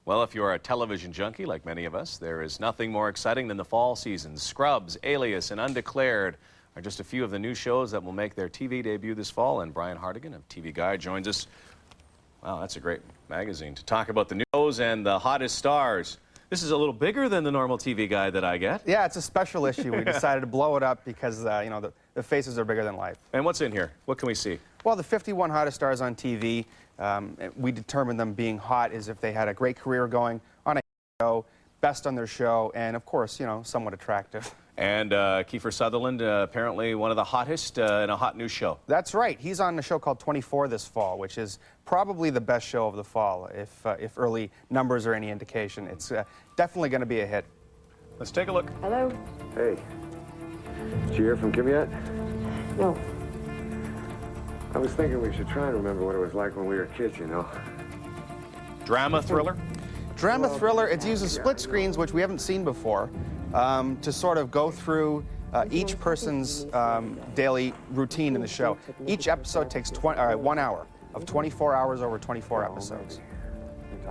Well, if you're a television junkie like many of us, there is nothing more exciting than the fall season. Scrubs, Alias, and Undeclared are just a few of the new shows that will make their TV debut this fall. And Brian Hartigan of TV Guide joins us. Wow, that's a great magazine to talk about the new shows and the hottest stars. This is a little bigger than the normal TV Guide that I get. Yeah, it's a special issue. We decided to blow it up because, you know, the faces are bigger than life. And what's in here? What can we see? Well, the 51 hottest stars on TV, we determined them being hot is if they had a great career going on a show, best on their show, and of course, you know, somewhat attractive. And Kiefer Sutherland, apparently one of the hottest in a hot new show. That's right. He's on a show called 24 this fall, which is probably the best show of the fall. If early numbers are any indication, it's definitely going to be a hit. Let's take a look. Hello? Hey, did you hear from Kim yet? No. I was thinking we should try and remember what it was like when we were kids, you know. Drama thriller? Drama thriller. It uses split screens, which we haven't seen before, to sort of go through each person's daily routine in the show. Each episode takes 1 hour of 24 hours over 24 episodes.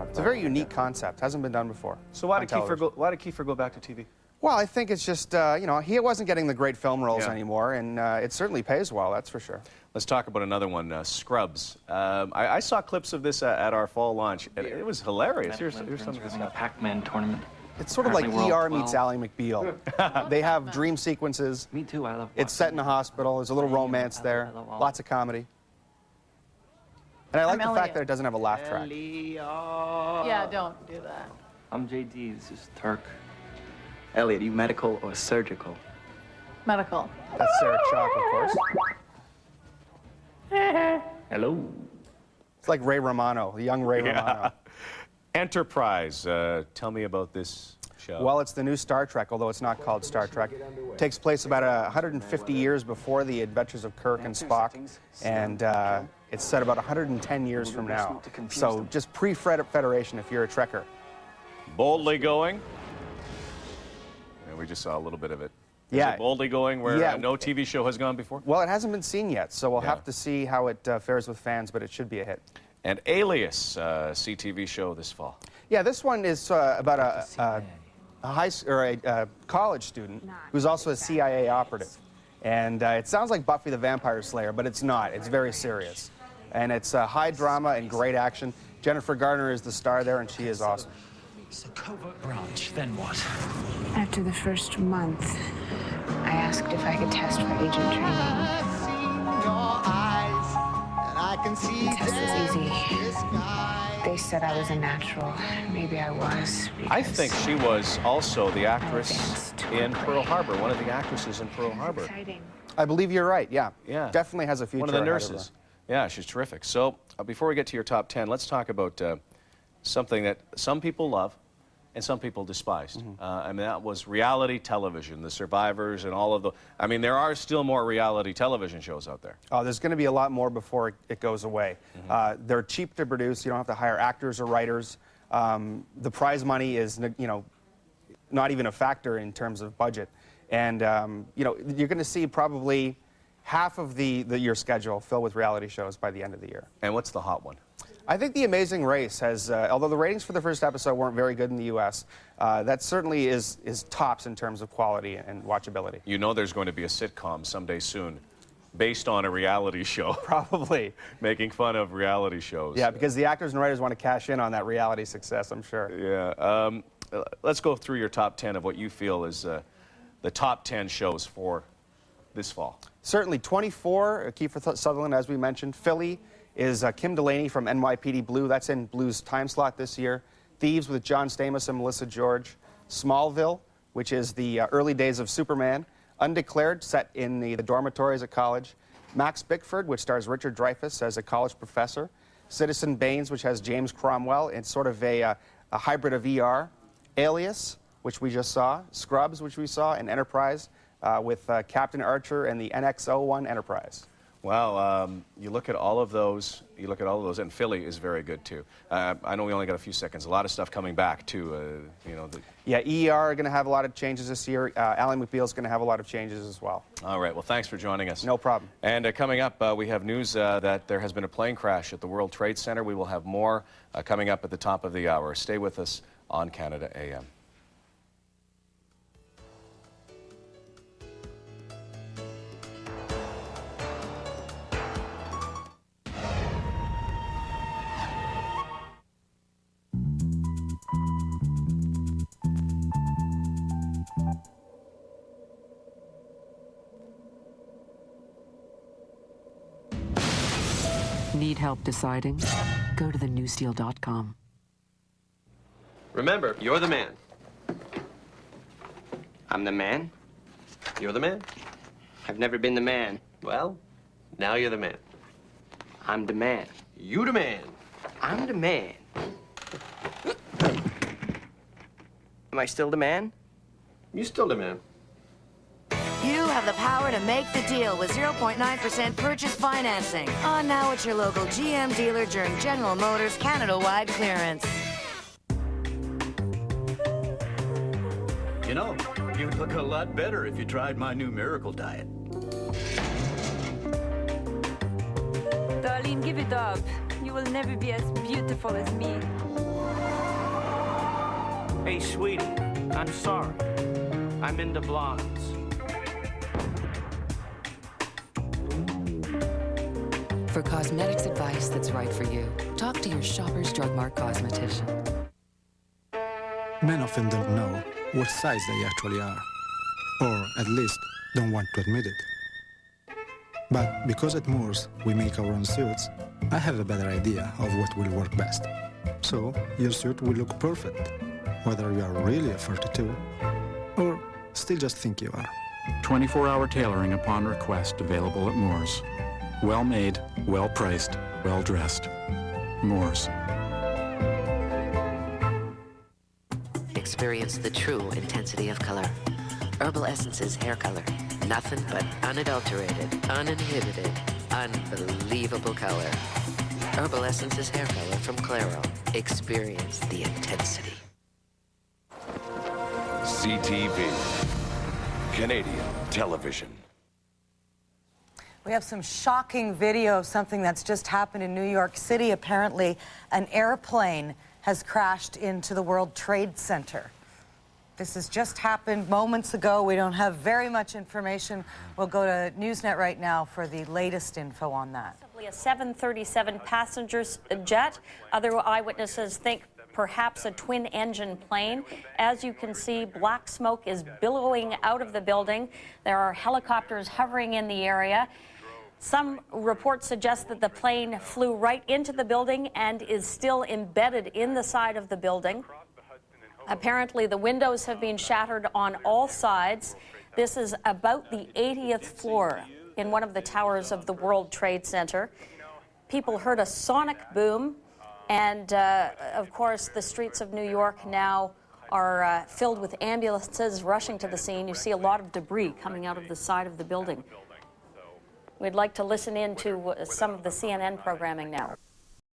It's a very unique concept. Hasn't been done before. So why did Kiefer go back to TV? Well, I think it's just, you know, he wasn't getting the great film roles anymore, and it certainly pays well, that's for sure. Let's talk about another one, Scrubs. I saw clips of this at our fall launch, and it was hilarious. Here's some of this stuff. A Pac-Man tournament. It's sort of like ER meets Ally McBeal. They have dream sequences. Me too, I love It's set in a hospital. There's a little romance there. Lots of comedy. And I like the fact that it doesn't have a laugh track. Yeah, don't do that. I'm JD, this is Turk. Elliot, you medical or surgical? Medical. That's Sarah Chalk, of course. Hello. It's like Ray Romano, the young Ray Romano. Enterprise. Tell me about this show. Well, it's the new Star Trek, although it's not called Star Trek. It takes place about 150 years before the adventures of Kirk and Spock, and it's set about 110 years from now. So just pre-Federation if you're a Trekker. Boldly going. And we just saw a little bit of it. Is Yeah. it boldly going where no TV show has gone before? Well, it hasn't been seen yet, so we'll have to see how it fares with fans, but it should be a hit. And Alias, CTV show this fall. Yeah, this one is about a college student who's also a CIA operative. And it sounds like Buffy the Vampire Slayer, but it's not. It's very serious. And it's high drama and great action. Jennifer Garner is the star there, and she is awesome. It's a covert branch, then what? After the first month, I asked if I could test for agent training. The test was easy. They said I was a natural. Maybe I was. I think she was also the actress in Pearl Harbor, one of the actresses in Pearl Harbor. Exciting. I believe you're right, yeah. Yeah. Definitely has a future. One of the ahead of nurses. her. Yeah, she's terrific. So before we get to your top 10, let's talk about something that some people love and some people despised. I mean, that was reality television, The Survivors and all of the... I mean, there are still more reality television shows out there. Oh, there's going to be a lot more before it goes away. They're cheap to produce. You don't have to hire actors or writers. The prize money is, you know, not even a factor in terms of budget. And, you know, you're going to see probably half of your schedule filled with reality shows by the end of the year. And what's the hot one? I think The Amazing Race has, although the ratings for the first episode weren't very good in the U.S., that certainly is tops in terms of quality and watchability. You know there's going to be a sitcom someday soon based on a reality show. Probably. Making fun of reality shows. Yeah, because the actors and writers want to cash in on that reality success, I'm sure. Yeah. Let's go through your top 10 of what you feel is the top 10 shows for this fall. Certainly. 24, Kiefer Sutherland, as we mentioned. Philly is Kim Delaney from NYPD Blue. That's in Blue's time slot this year. Thieves with John Stamos and Melissa George. Smallville, which is the early days of Superman. Undeclared, set in the dormitories at college. Max Bickford, which stars Richard Dreyfuss as a college professor. Citizen Baines, which has James Cromwell. It's sort of a hybrid of ER. Alias, which we just saw. Scrubs, which we saw. And Enterprise with Captain Archer and the NX-01 Enterprise. Well, you look at all of those. And Philly is very good too. I know we only got a few seconds. A lot of stuff coming back too. Yeah, ER are going to have a lot of changes this year. Ally McBeal is going to have a lot of changes as well. All right. Well, thanks for joining us. No problem. And coming up, we have news that there has been a plane crash at the World Trade Center. We will have more coming up at the top of the hour. Stay with us on Canada AM. Need help deciding? Go to thenewsdeal.com. Remember, you're the man. I'm the man? You're the man. I've never been the man. Well, now you're the man. I'm the man. You the man. I'm the man. Am I still the man? You still the man. You have the power to make the deal with 0.9% purchase financing. On now at your local GM dealer during General Motors Canada-wide clearance. You know, you'd look a lot better if you tried my new miracle diet. Darling, give it up. You will never be as beautiful as me. Hey, sweetie, I'm sorry. I'm into blondes. For cosmetics advice that's right for you, talk to your Shoppers Drug Mart cosmetician. Men often don't know what size they actually are, or at least don't want to admit it. But because at Moores we make our own suits, I have a better idea of what will work best. So your suit will look perfect, whether you are really a 42 or still just think you are. 24-hour tailoring upon request available at Moores. Well made, well priced, well dressed. Moores. Experience the true intensity of color. Herbal Essence's hair color. Nothing but unadulterated, uninhibited, unbelievable color. Herbal Essence's hair color from Claro. Experience the intensity. CTV, Canadian television. We have some shocking video of something that's just happened in New York City. Apparently, an airplane has crashed into the World Trade Center. This has just happened moments ago. We don't have very much information. We'll go to Newsnet right now for the latest info on that. A 737 passenger jet. Other eyewitnesses think perhaps a twin-engine plane. As you can see, black smoke is billowing out of the building. There are helicopters hovering in the area. Some reports suggest that the plane flew right into the building and is still embedded in the side of the building. Apparently, the windows have been shattered on all sides. This is about the 80th floor in one of the towers of the World Trade Center. People heard a sonic boom, and of course, the streets of New York now are filled with ambulances rushing to the scene. You see a lot of debris coming out of the side of the building. We'd like to listen in to some of the CNN programming now.